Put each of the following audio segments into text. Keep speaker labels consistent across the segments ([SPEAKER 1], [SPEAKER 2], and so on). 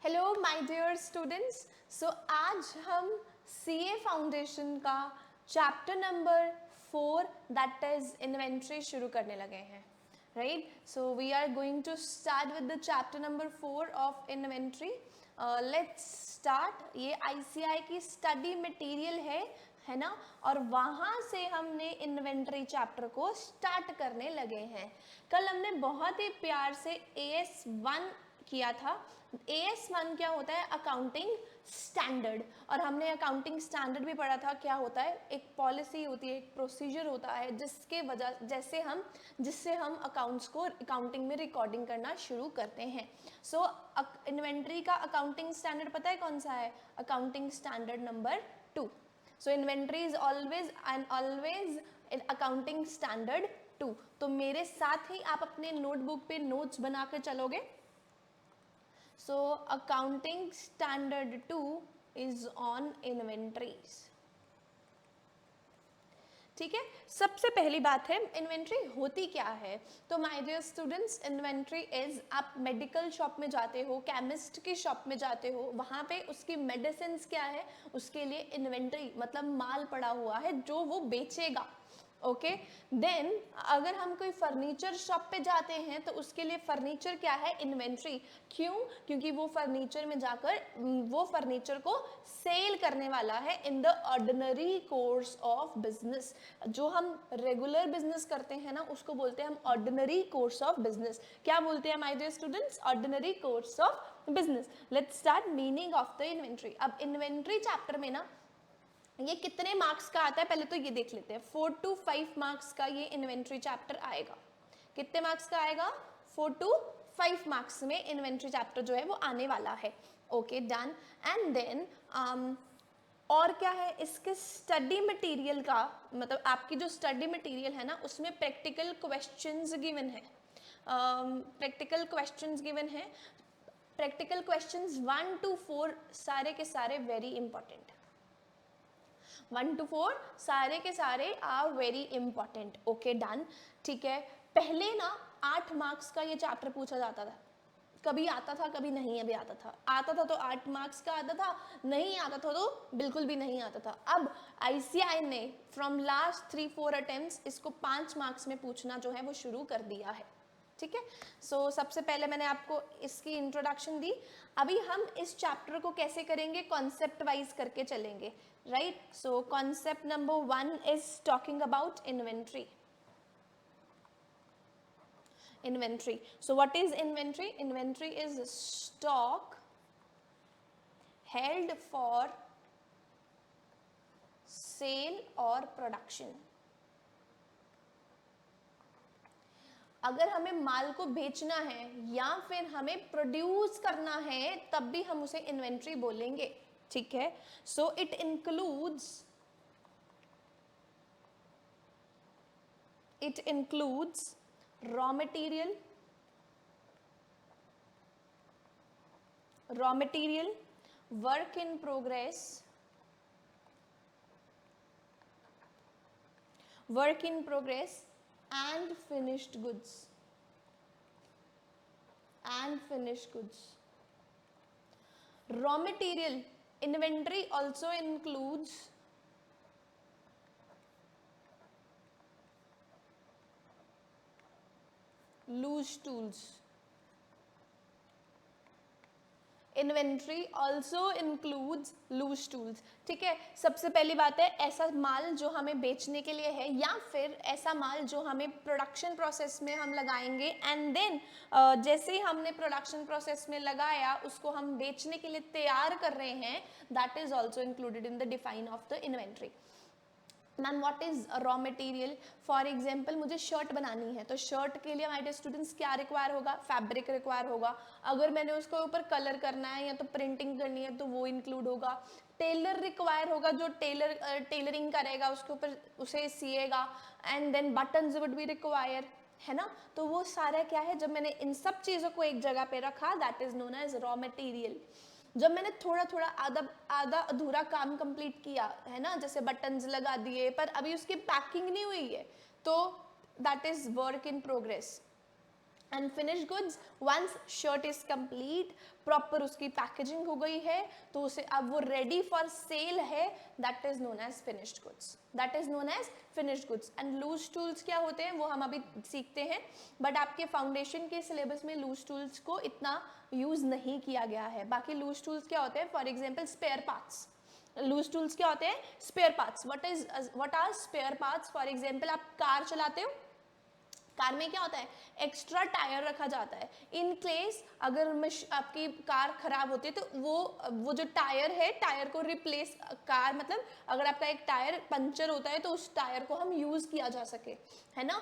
[SPEAKER 1] Hello my dear students. So आज हम CA foundation का chapter number 4 that is inventory शुरू करने लगे हैं, right? So we are going to start with the chapter number 4 of inventory. Let's start. ये ICI की study material है ना, और वहाँ से हमने इन्वेंट्री चैप्टर को स्टार्ट करने लगे हैं। कल हमने बहुत ही प्यार से AS1 किया था। AS1 क्या होता है? Accounting standard. और हमने अकाउंटिंग स्टैंडर्ड भी पढ़ा था। क्या होता है? एक पॉलिसी होती है, एक प्रोसीजर होता है जिसके वजह जिससे हम अकाउंट्स को अकाउंटिंग में रिकॉर्डिंग करना शुरू करते हैं। सो इन्वेंट्री का अकाउंटिंग स्टैंडर्ड पता है कौन सा है? Accounting standard number 2। So inventory is always accounting standard 2। तो मेरे साथ ही आप अपने नोटबुक पे नोट्स बना के चलोगे। So accounting standard 2 is on inventories। ठीक है, सबसे पहली बात है इन्वेंट्री होती क्या है। तो my dear students, inventory is, आप मेडिकल शॉप में जाते हो, केमिस्ट की शॉप में जाते हो, वहाँ पे उसकी मेडिसिन क्या है, उसके लिए इन्वेंट्री मतलब माल पड़ा हुआ है जो वो बेचेगा। ओके, देन अगर हम कोई फर्नीचर शॉप पे जाते हैं तो उसके लिए फर्नीचर क्या है? इन्वेंट्री। क्यों? क्योंकि वो फर्नीचर में जाकर वो फर्नीचर को सेल करने वाला है in the ordinary course of business. जो हम रेगुलर बिजनेस करते हैं ना, उसको बोलते हैं हम ऑर्डिनरी कोर्स ऑफ बिजनेस। क्या बोलते हैं my dear students? Ordinary course of business. Let's start meaning of the inventory. अब इन्वेंट्री चैप्टर में ना ये कितने मार्क्स का आता है पहले तो ये देख लेते हैं। 4 to 5 मार्क्स का ये इन्वेंट्री चैप्टर आएगा। कितने मार्क्स का आएगा? 4 to 5 मार्क्स में इन्वेंट्री चैप्टर जो है वो आने वाला है। Okay, done. एंड देन और क्या है इसके स्टडी मटेरियल का, मतलब आपकी जो स्टडी मटेरियल है ना उसमें प्रैक्टिकल क्वेश्चंस गिवन है। प्रैक्टिकल क्वेश्चंस गिवन है। प्रैक्टिकल क्वेश्चंस 1 to 4 सारे के सारे वेरी इंपॉर्टेंट। 1 to 4 सारे के सारे are very important. Okay, done. ठीक है, पहले ना 8 मार्क्स का ये चैप्टर पूछा जाता था। कभी आता था, कभी नहीं अभी आता था। आता था तो 8 मार्क्स का आता था, नहीं आता था तो बिल्कुल भी नहीं आता था। अब आईसीआई ने फ्रॉम लास्ट 3-4 अटेम्प्ट्स इसको 5 मार्क्स में पूछना जो है वो शुरू कर दिया है। ठीक है, सो सबसे पहले मैंने आपको इसकी इंट्रोडक्शन दी। अभी हम इस चैप्टर को कैसे करेंगे? कॉन्सेप्ट वाइज करके चलेंगे, right? So concept number 1 is talking about inventory. Inventory. So what is inventory? Inventory is stock held for sale or production। अगर हमें माल को बेचना है या फिर हमें प्रोड्यूस करना है तब भी हम उसे इन्वेंट्री बोलेंगे। ठीक है, so it includes raw material, work in progress, and finished goods, raw material inventory also includes loose tools। Inventory also includes loose tools. ठीक है, सबसे पहली बात है ऐसा माल जो हमें बेचने के लिए है या फिर ऐसा माल जो हमें प्रोडक्शन प्रोसेस में हम लगाएंगे एंड देन जैसे ही हमने प्रोडक्शन प्रोसेस में लगाया उसको हम बेचने के लिए तैयार कर रहे हैं, that is also included in the define of the inventory. Ma'am what is raw material? For example मुझे शर्ट बनानी है तो शर्ट के लिए हमारे स्टूडेंट्स क्या रिक्वायर होगा? फैब्रिक रिक्वायर होगा। अगर मैंने उसके ऊपर कलर करना है या तो प्रिंटिंग करनी है तो वो इंक्लूड होगा। टेलर रिक्वायर होगा जो टेलरिंग करेगा उसके ऊपर उसे सिएगा। And then buttons would be require, है ना? तो वो सारा क्या है, जब मैंने इन सब चीज़ों को एक जगह पे रखा that is known as raw material. जब मैंने थोड़ा थोड़ा आधा अधूरा काम कंप्लीट किया है ना, जैसे बटन्स लगा दिए पर अभी उसकी पैकिंग नहीं हुई है, तो that is work in progress. Unfinished goods, once shirt is complete, proper उसकी पैकेजिंग हो गई है तो उसे अब वो रेडी फॉर सेल है, that is known as finished goods, that is known as finished goods. And loose tools क्या होते हैं वो हम अभी सीखते हैं, बट आपके फाउंडेशन के सिलेबस में लूज टूल्स को इतना यूज नहीं किया गया है। बाकी लूज टूल्स क्या होते हैं, for example spare parts, loose tools क्या होते हैं, spare parts. What are spare parts, for example आप कार चलाते हो, कार में क्या होता है, एक्स्ट्रा टायर रखा जाता है, इन केस अगर आपकी कार खराब होती है तो वो जो टायर है, टायर को रिप्लेस, कार मतलब अगर आपका एक टायर पंचर होता है तो उस टायर को हम यूज किया जा सके, है ना।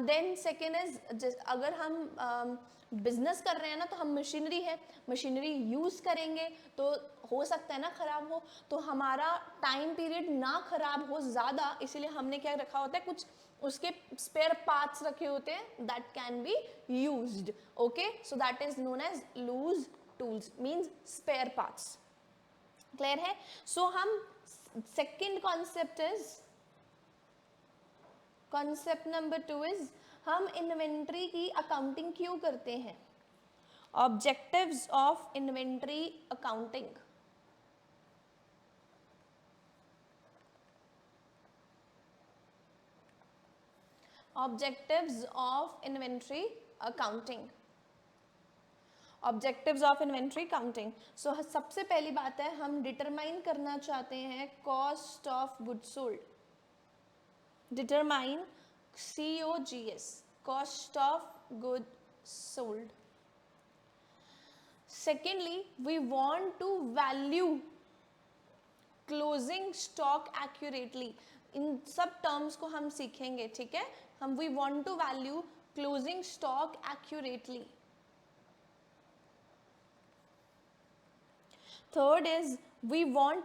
[SPEAKER 1] देन सेकेंड इज, अगर हम बिजनेस कर रहे हैं ना तो हम मशीनरी है, मशीनरी यूज करेंगे तो हो सकता है ना खराब हो, तो हमारा टाइम पीरियड ना खराब हो ज्यादा, इसीलिए हमने क्या रखा होता है, कुछ उसके स्पेयर पार्ट्स रखे होते हैं that can be used. Okay, so that is known as loose tools, means spare parts. Clear है। सो हम second concept is, concept number 2 is, हम इन्वेंट्री की अकाउंटिंग क्यों करते हैं, objectives of inventory accounting. Objectives of inventory accounting, objectives of inventory counting. So सबसे पहली बात है, हम डिटरमाइन करना चाहते हैं cost of goods sold, determine COGS, cost of goods sold. Secondly, we want to value closing stock accurately, in सब terms को हम सीखेंगे, ठीक है। हम we want to value closing stock accurately. Third is we want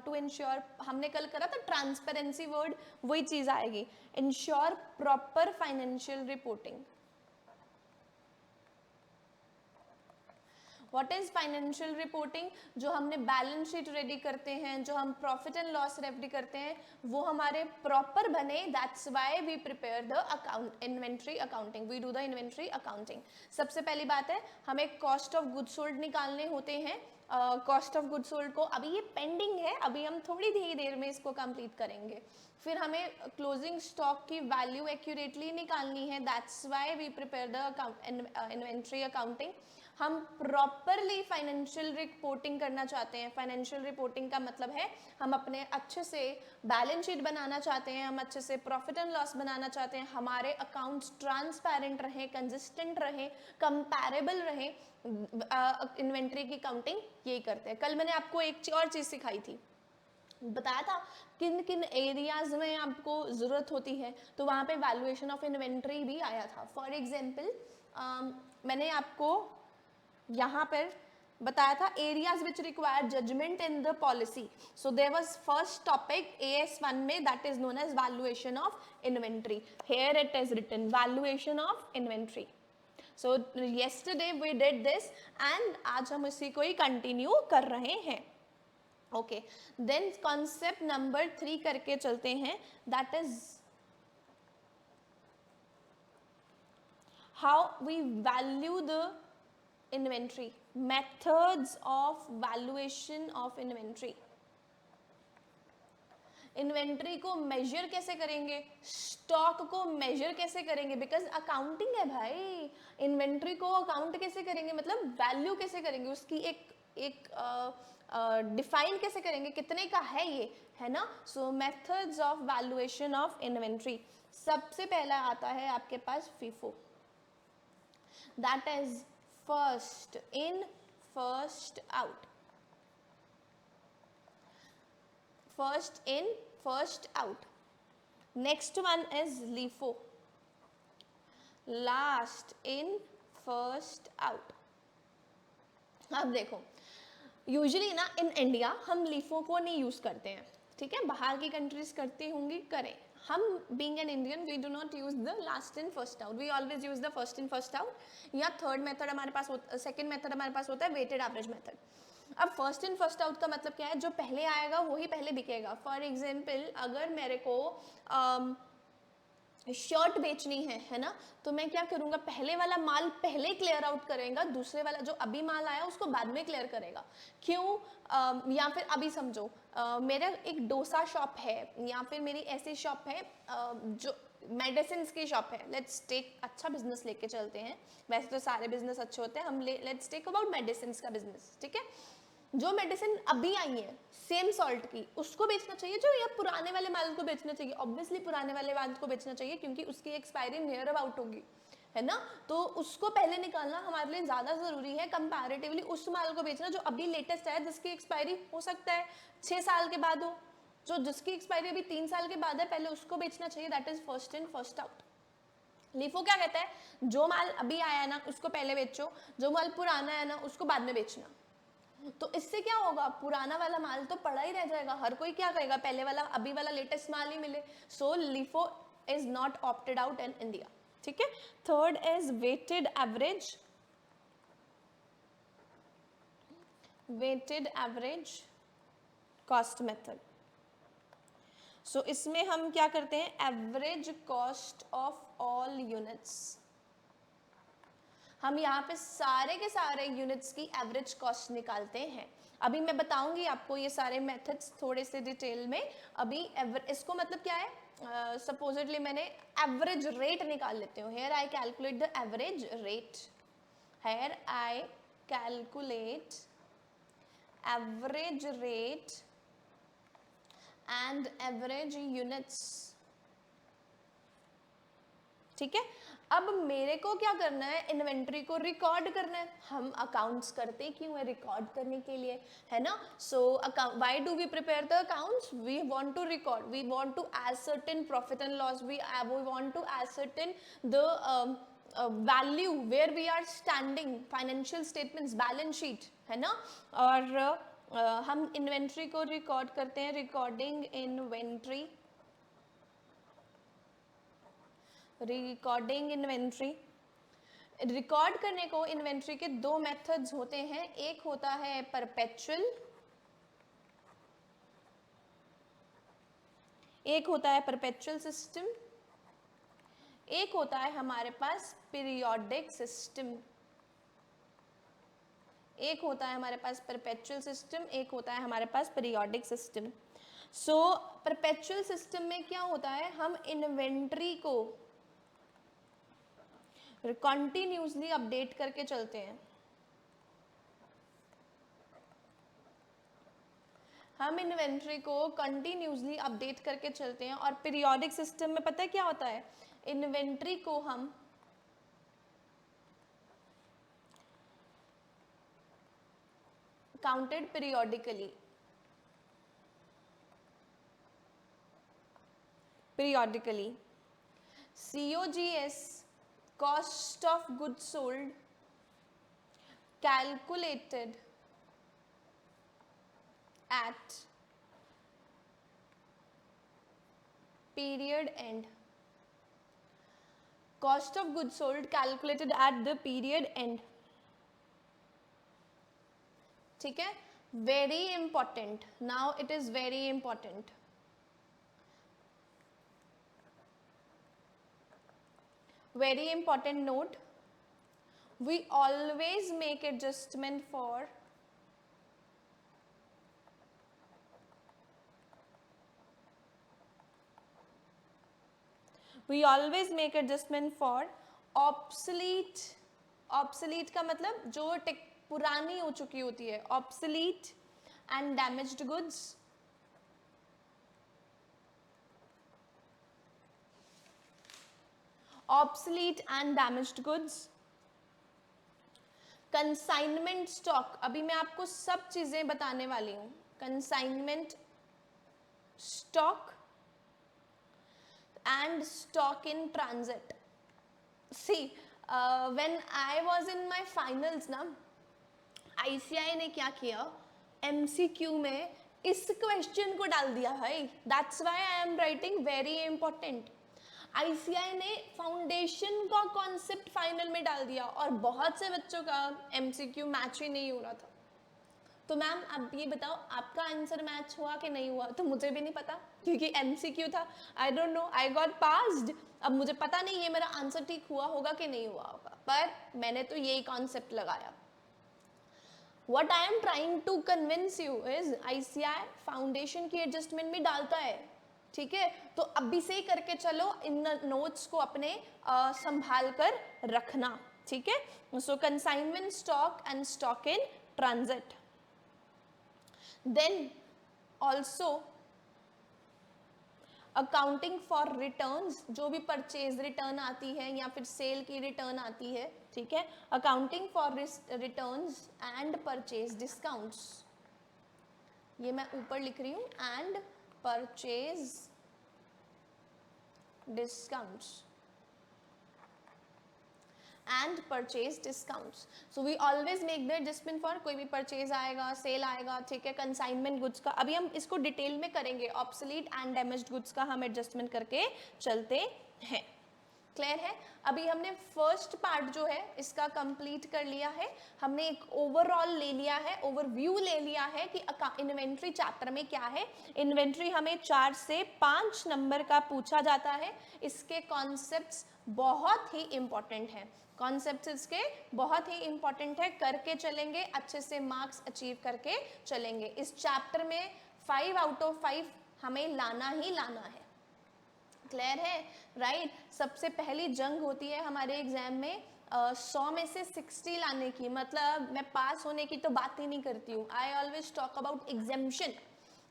[SPEAKER 1] to ensure, हमने कल करा था ट्रांसपेरेंसी वर्ड, वही चीज आएगी, ensure proper financial reporting. What is financial reporting, जो हमने बैलेंस शीट रेडी करते हैं, जो हम प्रॉफिट एंड लॉस रेडी करते हैं, वो हमारे प्रॉपर बने, that's why we prepare the account inventory accounting, we do the inventory accounting. सबसे पहली बात है, हमें कॉस्ट ऑफ गुड्स सोल्ड निकालने होते हैं। कॉस्ट ऑफ गुड्स सोल्ड को अभी ये पेंडिंग है, अभी हम थोड़ी देर में इसको कंप्लीट करेंगे। फिर हमें क्लोजिंग स्टॉक की वैल्यू एक्यूरेटली निकालनी है, that's why we prepare the inventory accounting. हम प्रॉपरली फाइनेंशियल रिपोर्टिंग करना चाहते हैं। फाइनेंशियल रिपोर्टिंग का मतलब है हम अपने अच्छे से बैलेंस शीट बनाना चाहते हैं, हम अच्छे से प्रॉफिट एंड लॉस बनाना चाहते हैं, हमारे अकाउंट्स ट्रांसपेरेंट रहे, कंसिस्टेंट रहे, कंपैरेबल रहे। इन्वेंट्री की काउंटिंग यही करते हैं। कल मैंने आपको एक और चीज सिखाई थी, बताया था किन किन एरियाज में आपको जरूरत होती है, तो वहां पे वैल्यूएशन ऑफ इन्वेंट्री भी आया था। फॉर एग्जांपल मैंने आपको यहाँ पर बताया था areas which require judgement in the policy. So there was first topic AS1 में, that is known as valuation of inventory. Here it is written valuation of inventory. So yesterday we did this and आज हम इसी को ही continue कर रहे हैं। Okay, then concept number 3 करके चलते हैं, that is how we value the inventory, methods of valuation of inventory. Inventory को मेजर कैसे करेंगे, स्टॉक को मेजर कैसे करेंगे, बिकॉज अकाउंटिंग है भाई। इन्वेंट्री को अकाउंट कैसे करेंगे, मतलब वैल्यू कैसे करेंगे, उसकी एक डिफाइन कैसे करेंगे, कितने का है ये, है ना। सो methods of valuation of inventory, सबसे पहला आता है आपके पास FIFO, that is first in first out, first in first out. Next one is LIFO, last in first out. अब देखो, यूजुअली ना इन इंडिया हम LIFO को नहीं यूज करते हैं, ठीक है, बाहर की कंट्रीज करती होंगी, करें। हम being an Indian we do not use the last in first out, we always use the first in first out, या थर्ड मेथड हमारे पास, सेकंड मेथड हमारे पास होता है वेटेड एवरेज मेथड। अब फर्स्ट इन फर्स्ट आउट का मतलब क्या है, जो पहले आएगा वही पहले बिकेगा। फॉर एग्जाम्पल अगर मेरे को शर्ट बेचनी है ना, तो मैं क्या करूँगा, पहले वाला माल पहले क्लियर आउट करेगा, दूसरे वाला जो अभी माल आया उसको बाद में क्लियर करेगा। क्यों? या फिर अभी समझो, मेरा एक डोसा शॉप है या फिर मेरी ऐसी शॉप है जो मेडिसिन की शॉप है। लेट्स टेक, अच्छा बिजनेस लेके चलते हैं, वैसे तो सारे बिजनेस अच्छे होते हैं, हम लेट्स टेक अबाउट मेडिसिन का बिजनेस, ठीक है। जो मेडिसिन अभी आई है सेम सॉल्ट की, उसको बेचना चाहिए जो, या पुराने वाले माल को बेचना चाहिए? ऑब्वियसली पुराने वाले माल को बेचना चाहिए, क्योंकि उसकी एक्सपायरी नियर अबाउट होगी, है ना। तो उसको पहले निकालना हमारे लिए ज्यादा जरूरी है कंपैरेटिवली उस माल को बेचना जो अभी लेटेस्ट है, जिसकी एक्सपायरी हो सकता है 6 साल के बाद हो, जो जिसकी एक्सपायरी अभी 3 साल के बाद है, पहले उसको बेचना चाहिए। That is first in first out. LIFO क्या कहता है, जो माल अभी आया है ना उसको पहले बेचो, जो माल पुराना है ना उसको बाद में बेचना। तो इससे क्या होगा, पुराना वाला माल तो पड़ा ही रह जाएगा, हर कोई क्या करेगा, पहले वाला अभी वाला लेटेस्ट माल ही मिले। So LIFO is not opted out in India, ठीक है। Third is weighted average, weighted average cost method. So इसमें हम क्या करते हैं, average cost of all units, हम यहाँ पे सारे के सारे यूनिट्स की एवरेज कॉस्ट निकालते हैं। अभी मैं बताऊंगी आपको ये सारे मेथड्स थोड़े से डिटेल में। अभी इसको मतलब क्या है, सपोजिटली मैंने एवरेज रेट निकाल लेती हूँ। Here I calculate the average rate, here I calculate average rate and average units, ठीक है। अब मेरे को क्या करना है, इन्वेंट्री को रिकॉर्ड करना है। हम अकाउंट्स करते क्यों है, रिकॉर्ड करने के लिए, है ना। So why do we prepare the accounts, we want to record, we want to ascertain profit and loss, we want to ascertain the value where we are standing, financial statements, balance sheet, है ना। और हम inventory को record करते हैं, recording inventory, recording inventory. Record करने को inventory के दो मेथड्स होते हैं, एक होता है परपेचुअल, एक होता है परपेचुअल सिस्टम, एक होता है हमारे पास पीरियोडिक सिस्टम। एक होता है हमारे पास परपेचुअल सिस्टम, एक होता है हमारे पास पीरियोडिक सिस्टम। सो परपेचुअल सिस्टम में क्या होता है, हम इन्वेंट्री को कंटिन्यूसली अपडेट करके चलते हैं, हम इन्वेंट्री को कंटिन्यूसली अपडेट करके चलते हैं। और पीरियोडिक सिस्टम में पता है क्या होता है, इन्वेंट्री को हम counted periodically, periodically. COGS, cost of goods sold, calculated at period end. Cost of goods sold calculated at the period end. ठीक है, very important. Now it is very important. Very important note, we always make adjustment for obsolete, obsolete का मतलब जो पुरानी हो चुकी होती है, obsolete and damaged goods, obsolete and damaged goods, consignment stock। अभी मैं आपको सब चीजें बताने वाली हूँ, consignment stock and stock in transit। See, when I was in my finals ना, ICI ने क्या किया, MCQ में इस क्वेश्चन को डाल दिया भाई, that's why I am writing very important। ICI ने फाउंडेशन का कॉन्सेप्ट फाइनल में डाल दिया और बहुत से बच्चों का MCQ मैच ही नहीं हो रहा था। तो मैम अब ये बताओ आपका आंसर मैच हुआ कि नहीं हुआ, तो मुझे भी नहीं पता क्योंकि एमसीक्यू था, I don't know, I got passed. अब मुझे पता नहीं ये मेरा आंसर ठीक हुआ होगा कि नहीं हुआ होगा, पर मैंने तो यही कॉन्सेप्ट लगाया। What I am trying to convince you is ICI foundation की एडजस्टमेंट में डालता है, ठीक है। तो अभी से ही करके चलो, इन नोट्स को अपने संभाल कर रखना, ठीक है। So consignment stock and stock in transit, then also accounting for returns, जो भी परचेज रिटर्न आती है या फिर सेल की रिटर्न आती है, ठीक है। Accounting for returns and purchase discounts, ये मैं ऊपर लिख रही हूँ, and purchase discounts and purchase discounts. So we always make the adjustment for कोई भी परचेज आएगा, सेल आएगा, ठीक है। कंसाइनमेंट गुड्स का अभी हम इसको डिटेल में करेंगे, ऑब्सोलीट एंड डैमेज्ड गुड्स का हम एडजस्टमेंट करके चलते हैं, क्लियर है। अभी हमने फर्स्ट पार्ट जो है इसका कंप्लीट कर लिया है, हमने एक ओवरऑल ले लिया है, ओवरव्यू ले लिया है कि इन्वेंट्री चैप्टर में क्या है। इन्वेंट्री हमें 4 से 5 नंबर का पूछा जाता है, इसके कॉन्सेप्ट्स बहुत ही इंपॉर्टेंट हैं, कॉन्सेप्ट्स इसके बहुत ही इंपॉर्टेंट है, करके चलेंगे अच्छे से, मार्क्स अचीव करके चलेंगे। इस चैप्टर में 5 आउट ऑफ 5 हमें लाना ही लाना है, क्लियर है, राइट। सबसे पहली जंग होती है हमारे एग्जाम में 100 में से 60 लाने की, मतलब मैं पास होने की तो बात ही नहीं करती हूँ, I always talk about exemption.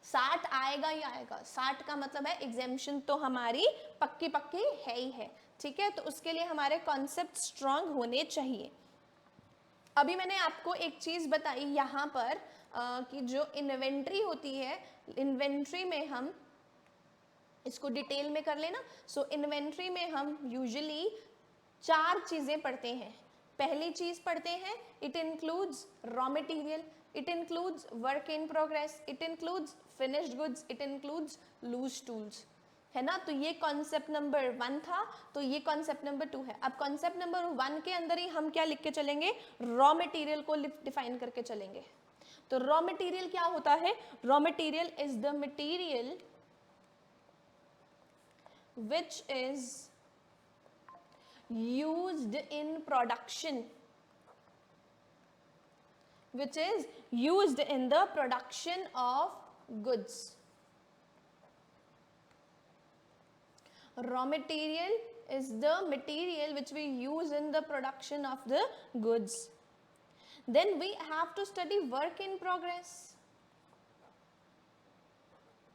[SPEAKER 1] 60 आएगा ही आएगा, 60 का मतलब है एग्जाम्शन तो हमारी पक्की पक्की है ही है, ठीक है। तो उसके लिए हमारे कॉन्सेप्ट स्ट्रांग होने चाहिए। अभी मैंने आपको एक चीज बताई यहाँ पर कि जो इन्वेंट्री होती है, इन्वेंट्री में हम इसको डिटेल में कर लेना। सो इन्वेंट्री में हम यूजुअली 4 चीजें पढ़ते हैं। पहली चीज पढ़ते हैं, it includes raw material, it includes work in progress, it includes finished goods, it includes loose tools, है ना। तो ये कॉन्सेप्ट नंबर 1 था, तो ये कॉन्सेप्ट नंबर 2 है। अब कॉन्सेप्ट नंबर 1 के अंदर ही हम क्या लिख के चलेंगे, रॉ मटेरियल को डिफाइन करके चलेंगे। तो रॉ मटेरियल क्या होता है, raw material is the material which is used in production, which is used in the production of goods. Raw material is the material which we use in the production of the goods. Then we have to study work in progress.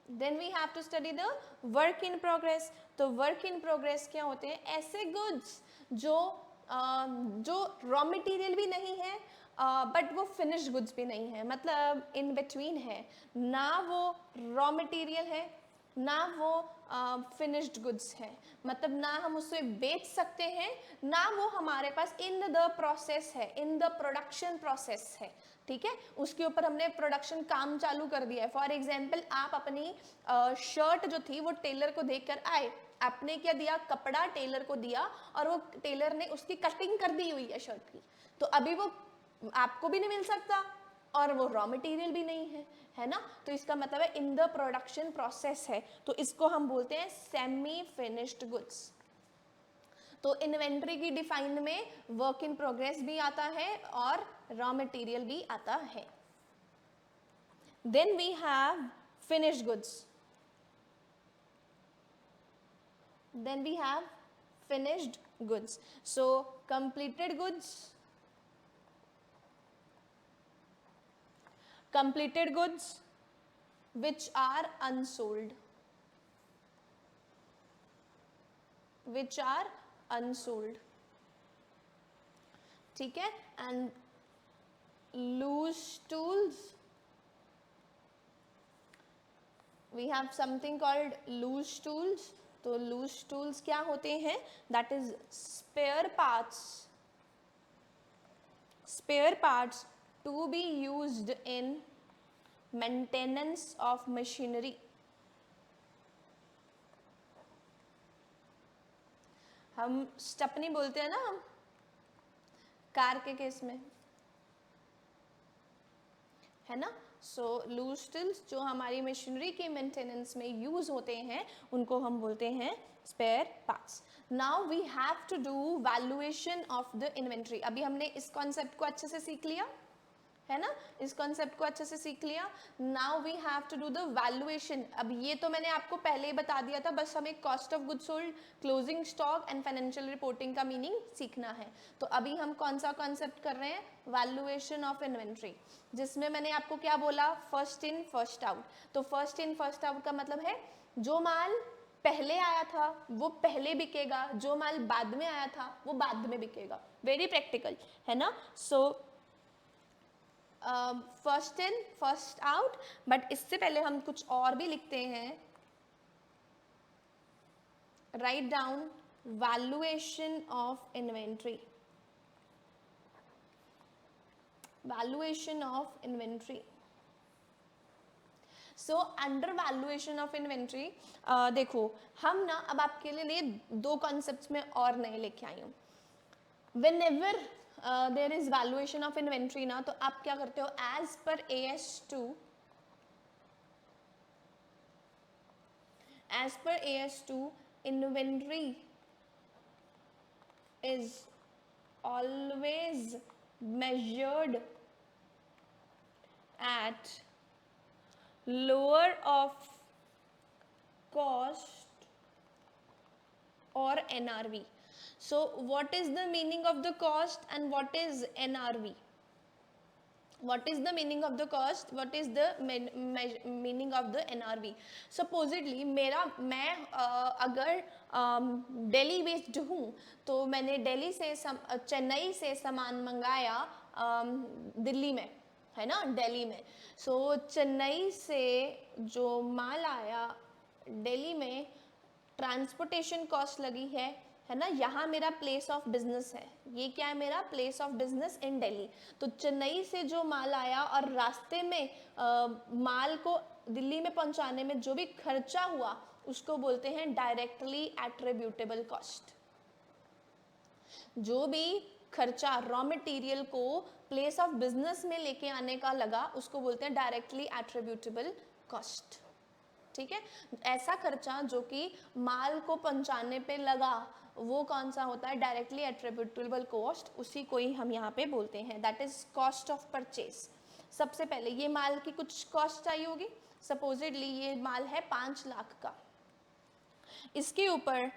[SPEAKER 1] Then we have to study the work in progress. तो work in progress क्या होते हैं, ऐसे goods जो raw material भी नहीं है but वो finished goods भी नहीं है, मतलब in between है, ना वो raw material है ना वो फिनिश्ड गुड्स है, मतलब ना हम उसे बेच सकते हैं ना वो हमारे पास इन द प्रोसेस है, इन द प्रोडक्शन प्रोसेस है, ठीक है। उसके ऊपर हमने प्रोडक्शन काम चालू कर दिया है। फॉर एग्जांपल आप अपनी शर्ट जो थी वो टेलर को देखकर आए, आपने क्या दिया, कपड़ा टेलर को दिया और वो टेलर ने उसकी कटिंग कर दी हुई है शर्ट की, तो अभी वो आपको भी नहीं मिल सकता और वो रॉ मटेरियल भी नहीं है ना। तो इसका मतलब है इन द प्रोडक्शन प्रोसेस है, तो इसको हम बोलते हैं सेमी फिनिश्ड गुड्स। तो इन्वेंट्री की डिफाइन में वर्क इन प्रोग्रेस भी आता है और रॉ मटेरियल भी आता है। Then we have finished goods, then we have finished goods. So completed goods, which are unsold, ठीक है। and loose tools, we have something called loose tools। तो loose tools क्या होते हैं, that is spare parts to be used in maintenance of machinery। हम stepney बोलते हैं ना कार के केस में, है ना। सो लूज टूल्स जो हमारी मशीनरी के मेंटेनेंस में यूज होते हैं उनको हम बोलते हैं spare parts. Now we have to do valuation of the inventory. अभी हमने इस कॉन्सेप्ट को अच्छे से सीख लिया है ना, इस कॉन्सेप्ट को अच्छे से सीख लिया। Now we have to do the valuation. अब ये तो मैंने आपको पहले ही बता दिया था, बस हमें cost of goods sold, closing stock and financial reporting का मीनिंग सीखना है। तो अभी हम कौन सा कॉन्सेप्ट कर रहे हैं, वैल्यूएशन ऑफ इन्वेंट्री, जिसमें मैंने आपको क्या बोला, फर्स्ट इन फर्स्ट आउट। तो फर्स्ट इन फर्स्ट आउट का मतलब है जो माल पहले आया था वो पहले बिकेगा, जो माल बाद में आया था वो बाद में बिकेगा। वेरी प्रैक्टिकल है ना। So first in first out. But इससे पहले हम कुछ और भी लिखते हैं, write down valuation of inventory, valuation of inventory. So under valuation of inventory देखो हम ना अब आपके लिए दो कॉन्सेप्ट्स में और नए लेके आई हूँ। Whenever there is valuation of inventory ना, तो आप क्या करते हो, as per AS2, as per AS2 inventory is always measured at lower of cost or NRV. So what is the meaning of the cost and what is NRV? What is the meaning of the cost, what is the meaning of the NRV? Supposedly मैं अगर Delhi based हूँ तो मैंने दिल्ली से चेन्नई से सामान मंगाया दिल्ली में, है ना, दिल्ली में। सो चेन्नई से जो माल आया दिल्ली में, ट्रांसपोर्टेशन कॉस्ट लगी है ना, यहाँ मेरा प्लेस ऑफ बिजनेस है, ये क्या है, मेरा place of business in Delhi. तो चेन्नई से जो माल आया और रास्ते में माल को दिल्ली में पहुंचाने में जो भी खर्चा हुआ उसको बोलते हैं डायरेक्टली एट्रीब्यूटेबल कॉस्ट। जो भी खर्चा रॉ मटेरियल को प्लेस ऑफ बिजनेस में लेके आने का लगा उसको बोलते हैं डायरेक्टली एट्रीब्यूटेबल कॉस्ट। ठीक है, ऐसा खर्चा जो कि माल को पहुंचाने पे लगा वो कौन सा होता है, डायरेक्टली एट्रीब्यूटेबल कॉस्ट, उसी को ही हम यहाँ पे बोलते हैं, that is cost of purchase. सबसे पहले ये माल की कुछ कॉस्ट आई होगी, सपोजिडली ये माल है 5 लाख का, इसके ऊपर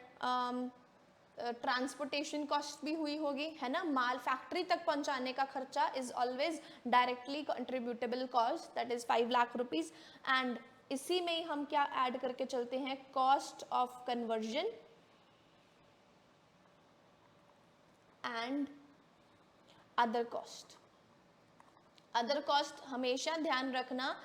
[SPEAKER 1] ट्रांसपोर्टेशन कॉस्ट भी हुई होगी, है ना, माल फैक्ट्री तक पहुंचाने का खर्चा is always directly contributable cost, that is 5 lakh rupees. And इसी में ही हम क्या ऐड करके चलते हैं, cost of conversion and other cost. Other cost हमेशा ध्यान रखना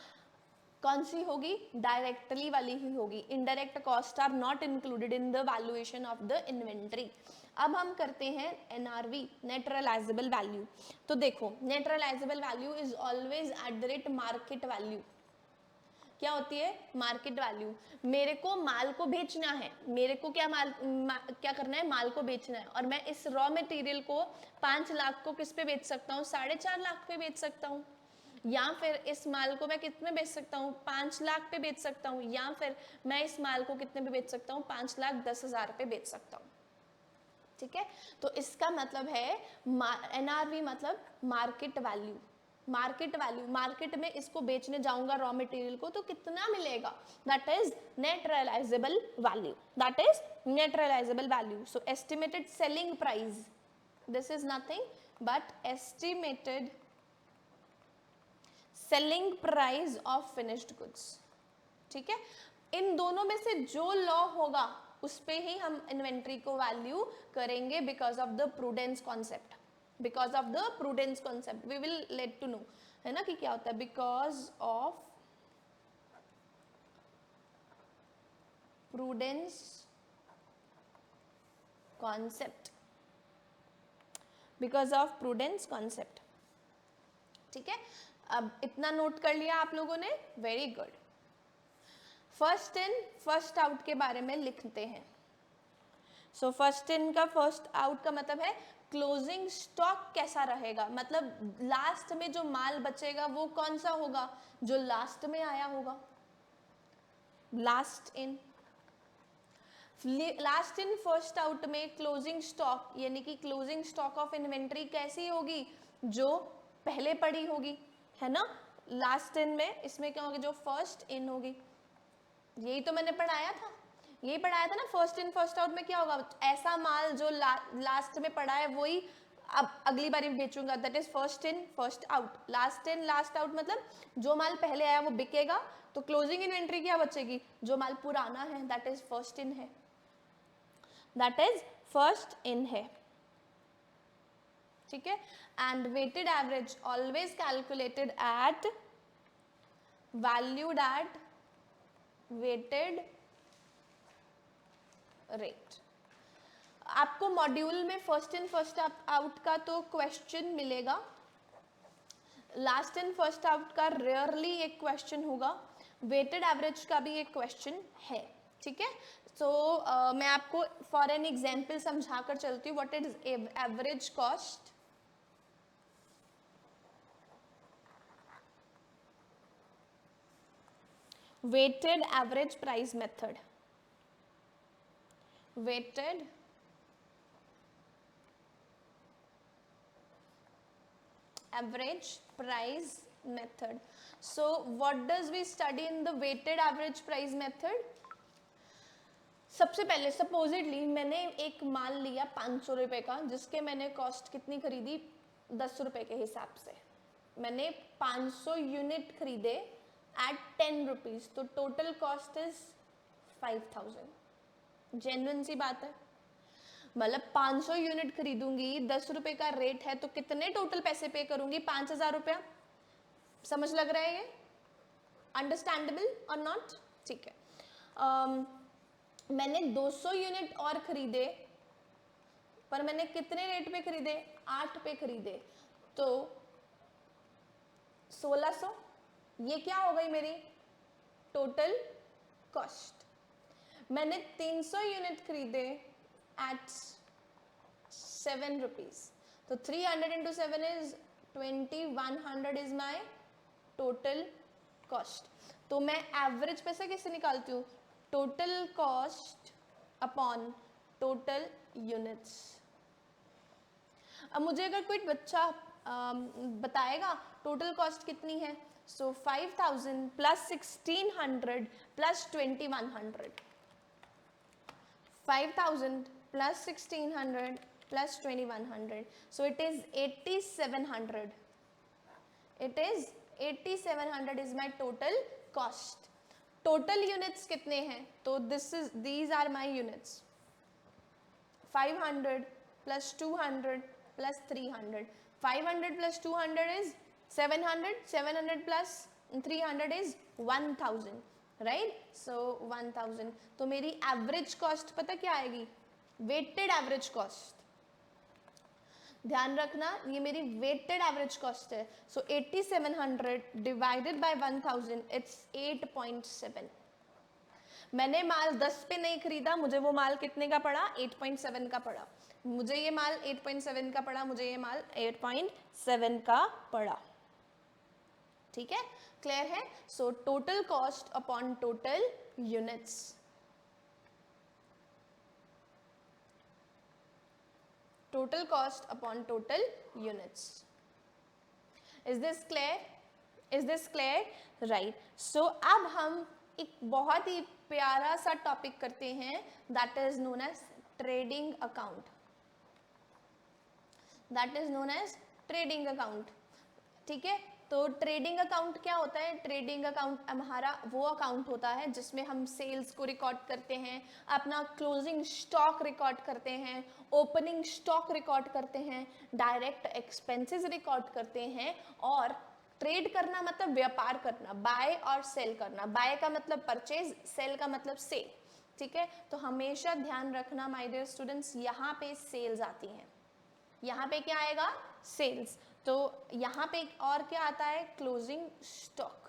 [SPEAKER 1] कौन सी होगी, डायरेक्टली वाली ही होगी, indirect cost are not included in the valuation of the inventory. अब हम करते हैं एनआरवी, नेट रियलाइजेबल वैल्यू। तो देखो net realisable value is always at the rate market value. क्या होती है, मार्केट वैल्यू। मेरे को माल को बेचना है, मेरे को क्या क्या करना है, माल को बेचना है, और मैं इस रॉ मटेरियल को 5 लाख को किस पे बेच सकता हूँ, 4.5 लाख पे बेच सकता हूँ, या फिर इस माल को मैं कितने बेच सकता हूँ, 5 लाख पे बेच सकता हूँ, या फिर मैं इस माल को कितने पे बेच सकता हूँ, 5,10,000 पे बेच सकता हूँ। ठीक है, तो इसका मतलब है एनआरवी मतलब market value. Market value, market में इसको बेचने जाऊंगा रॉ मटेरियल को तो कितना मिलेगा, that is net realisable value, that is net realisable value. So estimated selling price, this is nothing but estimated selling price of finished goods. ठीक है, इन दोनों में से जो लॉ होगा उस पे ही हम इन्वेंट्री को वैल्यू करेंगे, because of the prudence concept, because of the prudence concept we will let to know, है ना, कि क्या होता है, because of prudence concept, because of prudence concept. ठीक है, अब इतना नोट कर लिया आप लोगों ने, very good. First in first out के बारे में लिखते हैं। सो फर्स्ट इन का फर्स्ट आउट का मतलब है क्लोजिंग स्टॉक कैसा रहेगा, मतलब लास्ट में जो माल बचेगा वो कौन सा होगा, जो लास्ट में आया होगा, लास्ट इन फर्स्ट आउट में क्लोजिंग स्टॉक यानी कि क्लोजिंग स्टॉक ऑफ इन्वेंट्री कैसी होगी, जो पहले पड़ी होगी, है ना। लास्ट इन में इसमें क्या होगी, जो फर्स्ट इन होगी। यही तो मैंने पढ़ाया था, यही पढ़ाया था ना, फर्स्ट इन फर्स्ट आउट में क्या होगा, ऐसा माल जो लास्ट में पड़ा है वही अब अगली बार बेचूंगा, that is first in first out. Last in last out मतलब जो माल पहले आया वो बिकेगा, तो क्लोजिंग इन्वेंट्री क्या बचेगी, जो माल पुराना है दैट इज फर्स्ट इन है, दैट इज फर्स्ट इन है, ठीक है। And weighted average always calculated at valued at weighted rate. आपको मॉड्यूल में फर्स्ट इन फर्स्ट आउट का तो क्वेश्चन मिलेगा, लास्ट इन फर्स्ट आउट का रेयरली एक क्वेश्चन होगा, वेटेड एवरेज का भी एक क्वेश्चन है, ठीक है। तो मैं आपको फॉर एन एग्जांपल समझा कर चलती हूँ, what is average cost. Weighted average price method, weighted average price method. So what does we study in the weighted average price method? सबसे पहले सपोजिटली मैंने एक माल लिया 500 रुपए का, जिसके मैंने कॉस्ट कितनी खरीदी, 10 रुपए के हिसाब से मैंने 500 यूनिट खरीदे एट 10 रुपीज, तो टोटल कॉस्ट इज 5000। जेन्युइन सी बात है, मतलब 500 यूनिट खरीदूंगी, 10 रुपए का रेट है, तो कितने टोटल पैसे पे करूंगी, 5000 रुपया। समझ लग रहा है ये, अंडरस्टैंडेबल और नॉट, ठीक है। मैंने 200 यूनिट और खरीदे, पर मैंने कितने रेट पे खरीदे, 8 पे खरीदे, तो 1600। ये क्या हो गई मेरी टोटल कॉस्ट। मैंने 300 यूनिट खरीदे at 7 rupees, तो 300 into 7 is 2100 is my total cost। तो मैं एवरेज पैसा कैसे निकालती हूँ, total cost upon total units. अब मुझे अगर कोई बच्चा बताएगा टोटल कॉस्ट कितनी है, सो 5000 plus 1600 plus 2100, 5000 plus 1600 plus 2100, so it is 8700, it is 8700 is my total cost। total units कितने हैं, तो these are my units, 500 plus 200 plus 300, 500 plus 200 is 700, 700 plus 300 is 1000, right. So 1000, तो मेरी एवरेज कॉस्ट पता क्या आएगी, वेटेड एवरेज कॉस्ट। ध्यान रखना ये मेरी वेटेड एवरेज कॉस्ट है, सो 8700 डिवाइडेड बाय 1000 इट्स 8.7। मैंने माल 10 पे नहीं खरीदा, मुझे वो माल कितने का पड़ा, 8.7 का पड़ा, मुझे ये माल 8.7 का पड़ा, मुझे ये माल 8.7 का पड़ा, ठीक है, क्लियर है। So total cost upon total units, total cost upon total units. Is this clear, is this clear, right. So अब हम एक बहुत ही प्यारा सा टॉपिक करते हैं, that is known as trading account, that is known as trading account, ठीक है। तो ट्रेडिंग अकाउंट क्या होता है, ट्रेडिंग अकाउंट हमारा वो अकाउंट होता है जिसमें हम सेल्स को रिकॉर्ड करते हैं, अपना क्लोजिंग स्टॉक रिकॉर्ड करते हैं, ओपनिंग स्टॉक रिकॉर्ड करते हैं, डायरेक्ट एक्सपेंसेस रिकॉर्ड करते हैं, और ट्रेड करना मतलब व्यापार करना, बाय और सेल करना, बाय का मतलब परचेज, सेल का मतलब सेल, ठीक है। तो हमेशा ध्यान रखना माय डियर स्टूडेंट्स, यहाँ पे सेल्स आती हैं, यहाँ पे क्या आएगा, सेल्स। तो यहाँ पे और क्या आता है, क्लोजिंग स्टॉक,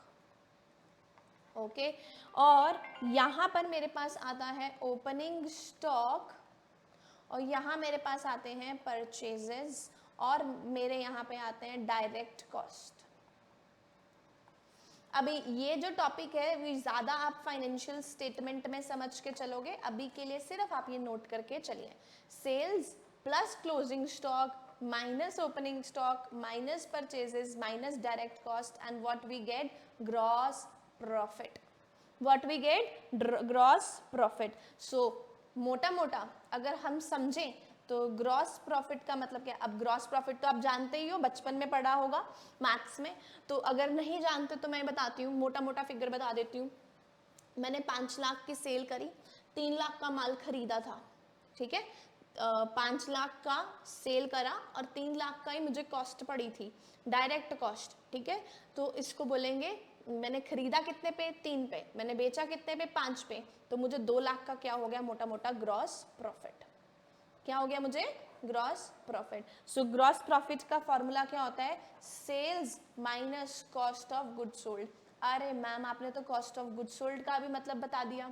[SPEAKER 1] ओके। और यहाँ पर मेरे पास आता है ओपनिंग स्टॉक और यहाँ मेरे पास आते हैं परचेजेस, और मेरे यहाँ पे आते हैं डायरेक्ट कॉस्ट। अभी ये जो टॉपिक है वो ज़्यादा आप फाइनेंशियल स्टेटमेंट में समझ के चलोगे, अभी के लिए सिर्फ आप ये नोट करके चलिए, sales plus closing stock minus opening stock minus purchases minus direct cost, and what we get, gross profit. What we get, gross profit. So मोटा मोटा अगर हम समझें तो ग्रॉस प्रॉफिट का मतलब क्या, अब ग्रॉस प्रॉफिट तो आप जानते ही हो, बचपन में पढ़ा होगा मैथ्स में, तो अगर नहीं जानते तो मैं बताती हूँ, मोटा मोटा फिगर बता देती हूँ। मैंने 5 लाख की सेल करी, 3 लाख का माल खरीदा था, ठीक है, 5 लाख का सेल करा और 3 लाख का ही मुझे कॉस्ट पड़ी थी, डायरेक्ट कॉस्ट, ठीक है। तो इसको बोलेंगे मैंने खरीदा कितने पे, 3 पे, मैंने बेचा कितने पे, 5 पे, तो मुझे 2 लाख का क्या हो गया, मोटा मोटा ग्रॉस प्रॉफिट। क्या हो गया मुझे, gross profit. So gross profit का फॉर्मूला क्या होता है, sales minus cost of good sold. अरे मैम आपने तो कॉस्ट ऑफ गुड सोल्ड का भी मतलब बता दिया।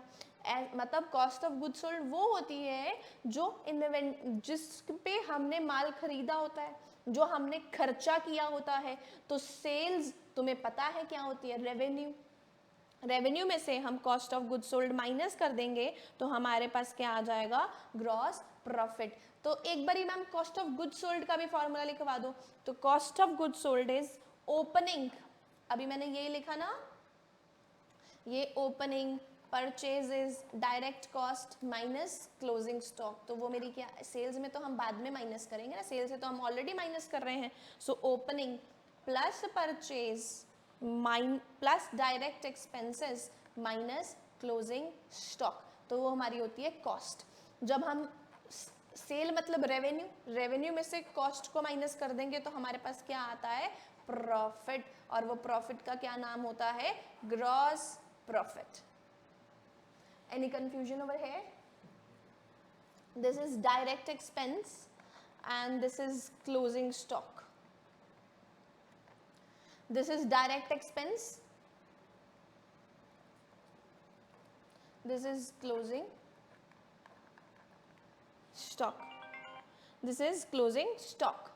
[SPEAKER 1] मतलब कॉस्ट ऑफ गुड सोल्ड वो होती है जो जिस पे हमने माल खरीदा होता है, जो हमने खर्चा किया होता है। तो सेल्स तुम्हें पता है क्या होती है, रेवेन्यू। रेवेन्यू में से हम cost of good sold minus कर देंगे तो हमारे पास क्या आ जाएगा, ग्रॉस प्रॉफिट। तो एक बारी ma'am cost of good sold का भी फॉर्मूला लिखवा दो। तो cost of good sold is opening, अभी मैंने ये लिखा ना, ये opening purchases direct cost minus closing stock. तो वो मेरी क्या, सेल्स में तो हम बाद में माइनस करेंगे ना, सेल्स से तो हम ऑलरेडी माइनस कर रहे हैं। So opening plus purchase plus direct expenses minus closing stock, तो वो हमारी होती है कॉस्ट। जब हम सेल मतलब रेवेन्यू, रेवेन्यू में से कॉस्ट को माइनस कर देंगे तो हमारे पास क्या आता है, प्रॉफिट, और वो प्रॉफिट का क्या नाम होता है, gross profit. Any confusion over here? This is direct expense and this is closing stock. This is direct expense, this is closing stock, this is closing stock,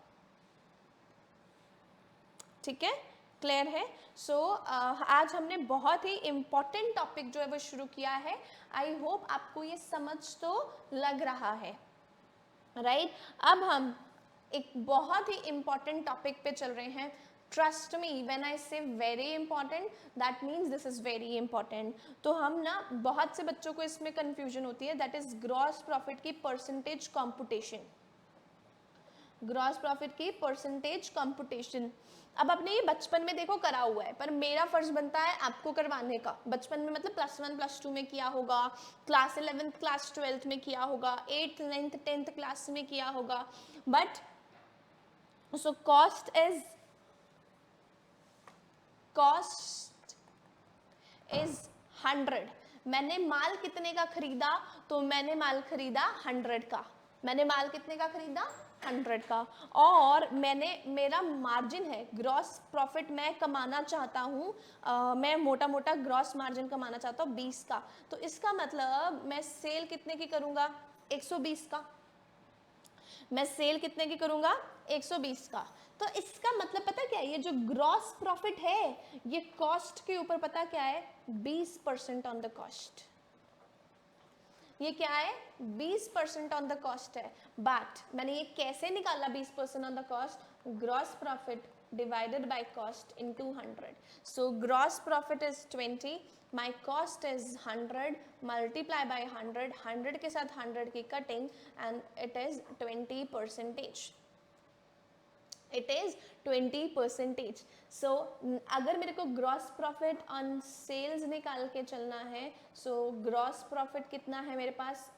[SPEAKER 1] ठीक है, क्लियर है। सो आज हमने बहुत ही इम्पॉर्टेंट टॉपिक जो है वो शुरू किया है। आई होप आपको ये समझ तो लग रहा है, राइट। अब हम एक बहुत ही इम्पॉर्टेंट टॉपिक पे चल रहे हैं। ट्रस्ट मी व्हेन आई से very important, that means this is very important. तो हम ना, बहुत से बच्चों को इसमें कंफ्यूजन होती है, दैट इज ग्रॉस प्रॉफिट की परसेंटेज कंप्यूटेशन, ग्रॉस प्रॉफिट की परसेंटेज कंप्यूटेशन। अब आपने ये बचपन में देखो करा हुआ है, पर मेरा फर्ज बनता है आपको करवाने का। बचपन में मतलब +1 +2 में किया होगा, क्लास 11th क्लास 12th में किया होगा, 8th 9th 10th क्लास में किया होगा। But so cost is 100। मैंने माल कितने का खरीदा, तो मैंने माल खरीदा 100 का। मैंने माल कितने का खरीदा, 100 का। और मेरा मार्जिन है, ग्रॉस प्रॉफिट मैं कमाना चाहता हूँ, मैं मोटा मोटा ग्रॉस मार्जिन कमाना चाहता हूँ 20 का। तो इसका मतलब मैं सेल कितने की करूँगा, 120 का। मैं सेल कितने की करूँगा, 120 का। तो इसका मतलब पता क्या है, ये जो ग्रॉस प्रॉफिट है ये कॉस्ट के ऊपर पता क्या है, 20% ऑन द कॉस्ट। ये क्या है, 20% ऑन द कॉस्ट है। बट मैंने ये कैसे निकाला 20% on the cost, gross profit divided by cost into 100। So gross profit is 20, my cost is 100, multiply by 100, 100 के साथ 100 की cutting, and it is 20%। It is 20%। सो अगर मेरे को ग्रॉस प्रॉफिट ऑन सेल्स निकाल के चलना है, सो ग्रॉस प्रॉफिट कितना है मेरे पास,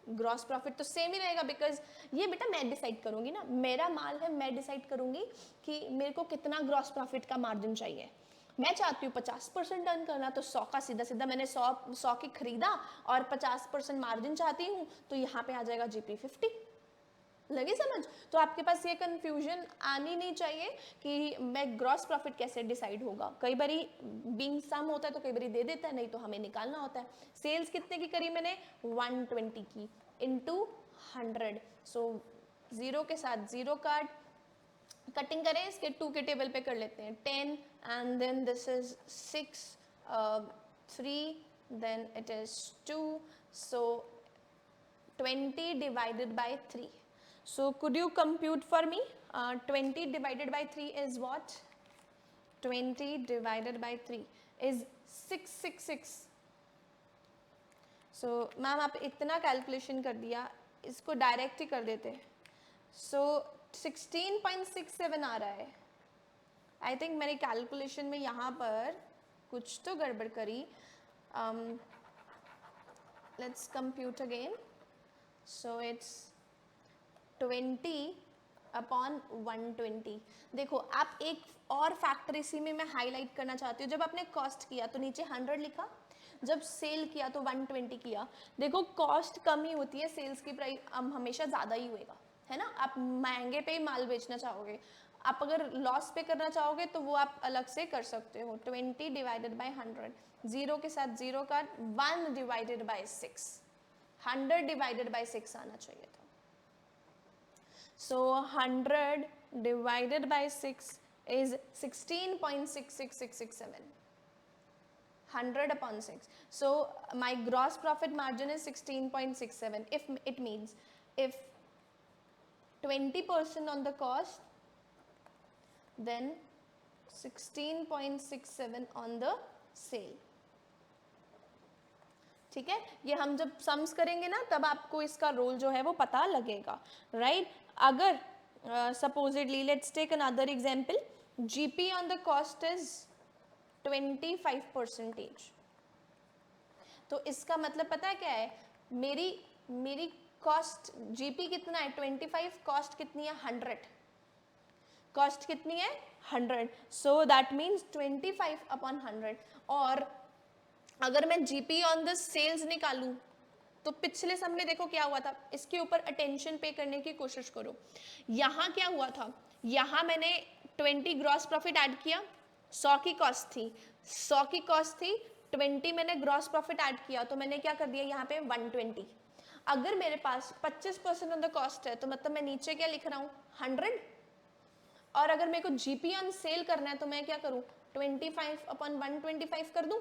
[SPEAKER 1] ग्रॉस प्रॉफिट तो सेम ही रहेगा, बिकॉज ये बेटा मैं डिसाइड करूंगी ना, मेरा माल है, मैं डिसाइड करूंगी कि मेरे को कितना ग्रॉस प्रॉफिट का मार्जिन चाहिए। मैं चाहती हूँ 50% अर्न करना, तो 100 का सीधा सीधा मैंने 100 की खरीदा और 50% मार्जिन चाहती हूँ, तो यहाँ पे आ जाएगा GP 50। लगे समझ? तो आपके पास ये कंफ्यूजन आनी नहीं चाहिए कि मैं ग्रॉस प्रॉफिट कैसे डिसाइड होगा। कई बारी बीइंग सम होता है तो कई बारी दे देता है, नहीं तो हमें निकालना होता है। सेल्स कितने की करी मैंने, 120 की, इनटू 100. सो 0 के साथ 0 काट, कटिंग करें इसके 2 के टेबल पे कर लेते हैं 10 and then this is 6 3 then it is 2, so 20 divided by 3. So could you compute for me? 20 divided by 3 is what? 20 divided by 3 is 666. So ma'am आप इतना कैलकुलेशन कर दिया, इसको डायरेक्ट ही कर देते. So 16.67 आ रहा है. आई थिंक मेरी कैलकुलेशन में यहाँ पर कुछ तो गड़बड़ करी. Let's compute again. So it's 20 upon 120. देखो आप एक और फैक्टर इसी में मैं हाईलाइट करना चाहती हूँ. जब आपने कॉस्ट किया तो नीचे 100 लिखा, जब सेल किया तो 120 किया. देखो कॉस्ट कम ही होती है, सेल्स की प्राइस हमेशा ज़्यादा ही होएगा, है ना. आप महंगे पे ही माल बेचना चाहोगे, आप अगर लॉस पे करना चाहोगे तो वो आप अलग से कर सकते हो. 20 डिवाइडेड बाई 100, 0 के साथ 0 का, 1 डिवाइडेड बाई 6, 100 डिवाइडेड बाई 6 आना चाहिए था. So 100 divided by 6 is 16.66667. 100 upon 6. So my gross profit margin is 16.67. If it means if 20% on the cost, then 16.67 on the sale. ठीक है, ये हम जब सम्स करेंगे ना तब आपको इसका रोल जो है वो पता लगेगा, राइट. अगर supposedly let's take another example, GP on the cost is 25%. तो इसका मतलब पता है क्या है, मेरी कॉस्ट जीपी कितना है 25, कॉस्ट कितनी है 100, कॉस्ट कितनी है 100. So that means 25 upon 100. और अगर मैं जीपी ऑन द सेल्स निकालूं तो पिछले सम में देखो क्या हुआ था, इसके ऊपर अटेंशन पे करने की कोशिश करो. यहाँ क्या हुआ था, यहाँ मैंने 20 ग्रॉस प्रॉफिट ऐड किया, 100 की कॉस्ट थी, 20 मैंने ग्रॉस प्रॉफिट ऐड किया तो मैंने क्या कर दिया यहाँ पे 120. अगर मेरे पास 25% ऑन द कॉस्ट है तो मतलब मैं नीचे क्या लिख रहा हूँ 100. और अगर मेरे को जीपी ऑन सेल करना है तो मैं क्या करूँ 25 अपॉन 125 कर दूँ.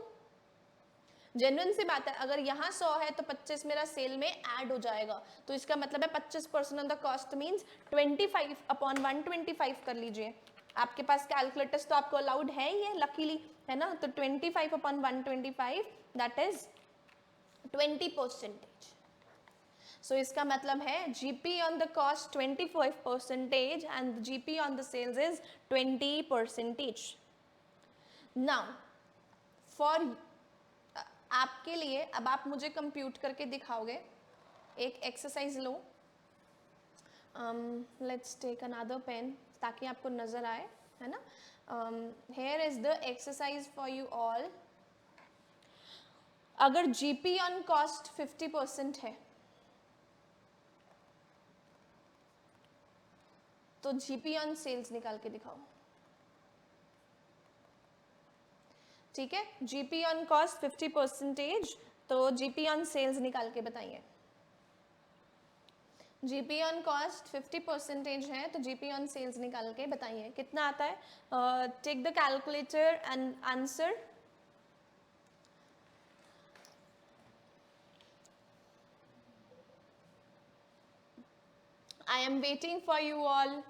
[SPEAKER 1] जेन्युइन सी बात है, अगर यहाँ 100 है तो 25 मेरा सेल में ऐड हो जाएगा, तो इसका मतलब है 25% on the cost means 25 upon 125 कर लीजिए. आपके पास कैलकुलेटर्स तो आपको अलाउड है ही है लकीली, है ना. तो 25 अपॉन 125 दैट इज 20%. सो इसका मतलब है GP on the cost 25% and GP on the sales is 20%. Now for आपके लिए अब आप मुझे कंप्यूट करके दिखाओगे. एक एक्सरसाइज लो, लेट्स टेक अनदर पेन ताकि आपको नजर आए, है ना. Here is the exercise for you all. अगर जीपी ऑन कॉस्ट 50% है तो जीपी ऑन सेल्स निकाल के दिखाओ. ठीक है, जीपी ऑन कॉस्ट 50%, तो जीपी ऑन सेल्स निकाल के बताइए. जीपी ऑन कॉस्ट 50% है तो जीपी ऑन सेल्स निकाल के बताइए कितना आता है. Take the calculator and answer. I am waiting for you all.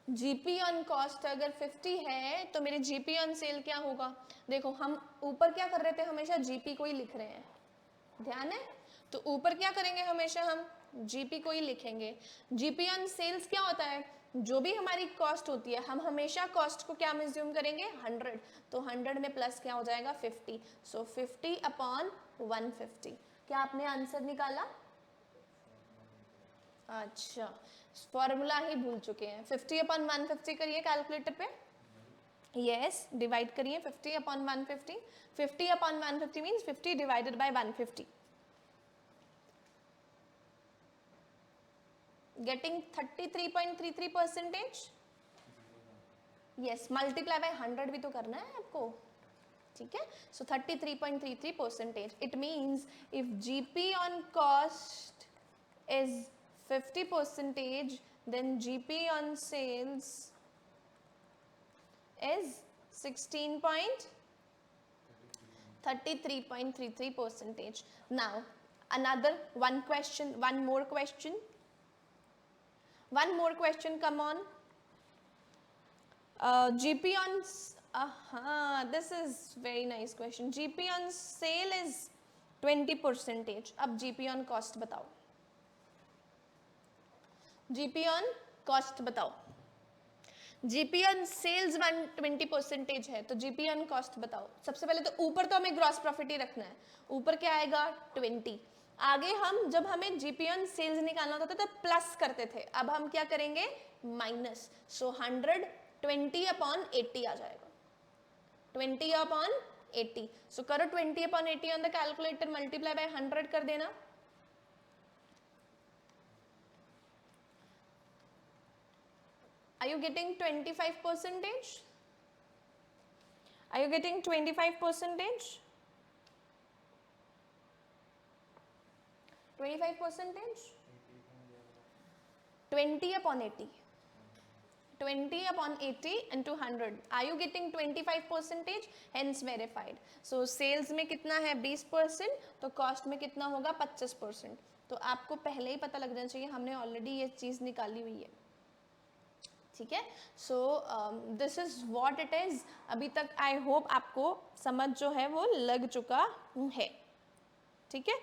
[SPEAKER 1] GP on cost अगर 50 है तो मेरे जीपी ऑन सेल क्या होगा. देखो हम ऊपर क्या कर रहे थे, हमेशा जीपी को ही लिख रहे हैं, ध्यान है. तो ऊपर क्या करेंगे, हमेशा हम जीपी को ही लिखेंगे. जीपी ऑन सेल्स क्या होता है, जो भी हमारी कॉस्ट होती है हम हमेशा कॉस्ट को क्या मेज्यूम करेंगे 100. तो 100 में प्लस क्या हो जाएगा 50. सो 50 अपॉन 150. क्या आपने आंसर निकाला. अच्छा, फॉर्मूला ही भूल चुके हैं. 50 अपॉन 150 करिए कैलकुलेटर पे. यस, डिवाइड करिए 50 upon 150. 50 upon 150 means 50 divided by 150. Getting 33.33%. Yes, multiply by 100 भी तो करना है आपको. ठीक है. So 33.33%. It means if GP on cost is 50%, then GP on sales is 33.33%. Now another one more question, come on. GP on this is very nice question. GP on sale is 20%. अब GP on cost बताओ. GP on cost बताओ. GP on sales 120% है, तो GP on cost बताओ. सबसे पहले तो ऊपर तो हमें ग्रॉस प्रॉफिट ही रखना है. ऊपर क्या आएगा 20. आगे हम जब हमें GP on sales निकालना होता था तो प्लस करते थे, अब हम क्या करेंगे माइनस. सो 120/80 आ जाएगा. 20/80. सो करो 20/80 on the calculator, multiply by 100 कर देना. Are you getting 25%? Are you getting 25%? 25%? 20/80. 20/80 into 100. Are you getting 25%? Hence verified. So sales में कितना है 20%, तो cost में कितना होगा 25%. तो आपको पहले ही पता लग जाना चाहिए, हमने ऑलरेडी ये चीज़ निकाली हुई है. ठीक है. So this is what it is. अभी तक आई होप आपको समझ जो है वो लग चुका है. ठीक है.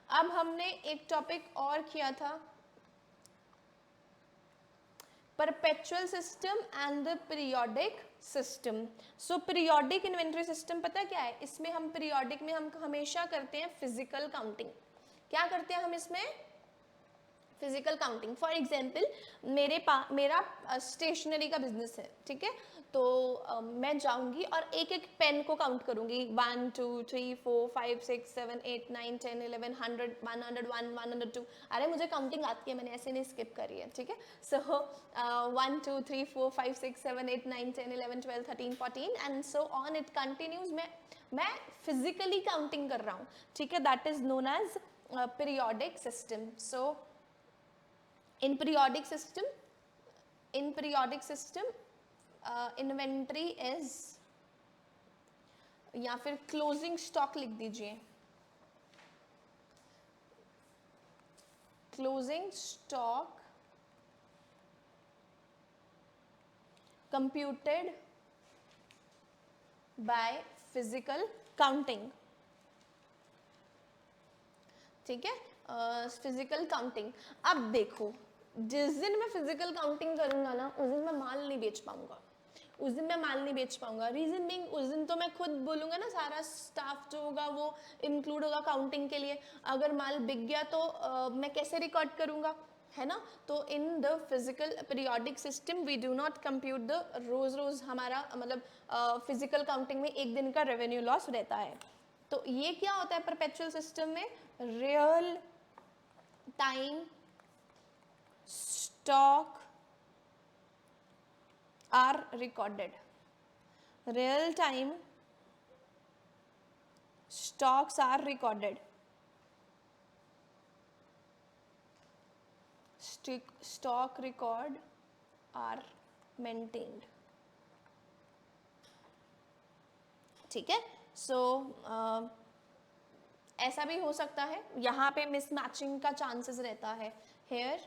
[SPEAKER 1] अब हमने एक टॉपिक और किया था, perpetual system and the periodic system. So periodic inventory system पता है क्या है? इसमें हम पीरियोडिक में हम हमेशा करते हैं फिजिकल काउंटिंग. क्या करते हैं हम इसमें? Physical counting. फॉर एग्जाम्पल मेरा स्टेशनरी का बिजनेस है. ठीक है. तो मैं जाऊंगी और एक एक पेन को काउंट करूंगी. 1 2 3 4 5 6 7 8 9 10 11 100 101 102. अरे मुझे काउंटिंग आती है, मैंने ऐसे नहीं स्किप करी है. ठीक है. सो 1 2 3 4 5 6 7 8 9 10 11 12 13 14 and so on it continues. मैं फिजिकली काउंटिंग कर रहा हूँ. ठीक है. That is known as periodic system. So in periodic system inventory is, या फिर क्लोजिंग स्टॉक लिख दीजिए. Closing stock computed by physical counting. ठीक है. Physical counting. अब देखो, जिस दिन मैं फिजिकल काउंटिंग करूंगा ना, उस दिन मैं माल नहीं बेच पाऊंगा. रीजन बीइंग, उस दिन तो मैं खुद बोलूंगा ना, सारा स्टाफ जो होगा वो इंक्लूड होगा काउंटिंग के लिए. अगर माल बिक गया तो मैं कैसे रिकॉर्ड करूंगा, है ना. तो in the physical periodic system we do not compute the रोज हमारा मतलब फिजिकल काउंटिंग में एक दिन का रेवेन्यू लॉस रहता है. तो ये क्या होता है परपेचुअल सिस्टम में? Real time stock are recorded. Real time stocks are recorded. Stock record are maintained. ठीक है. सो ऐसा भी हो सकता है, यहाँ पे मिसमैचिंग का चांसेस रहता है. Here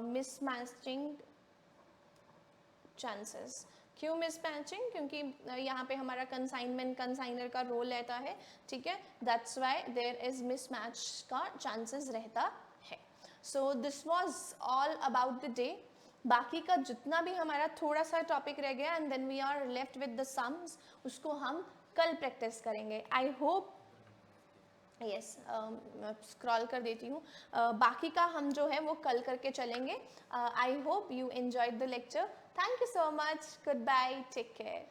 [SPEAKER 1] mismatching chances. क्यों मिसमैचिंग? क्योंकि यहाँ पे हमारा कंसाइनर का रोल रहता है. ठीक है. That's why there is mismatch का चांसेस रहता है. So this was all about the day. बाकी का जितना भी हमारा थोड़ा सा टॉपिक रह गया and then we are left with the sums, उसको हम कल प्रैक्टिस करेंगे. आई होप यस, स्क्रॉल कर देती हूँ. बाकी का हम जो है वो कल करके चलेंगे. I hope you enjoyed the lecture. Thank you so much. Goodbye. Take care.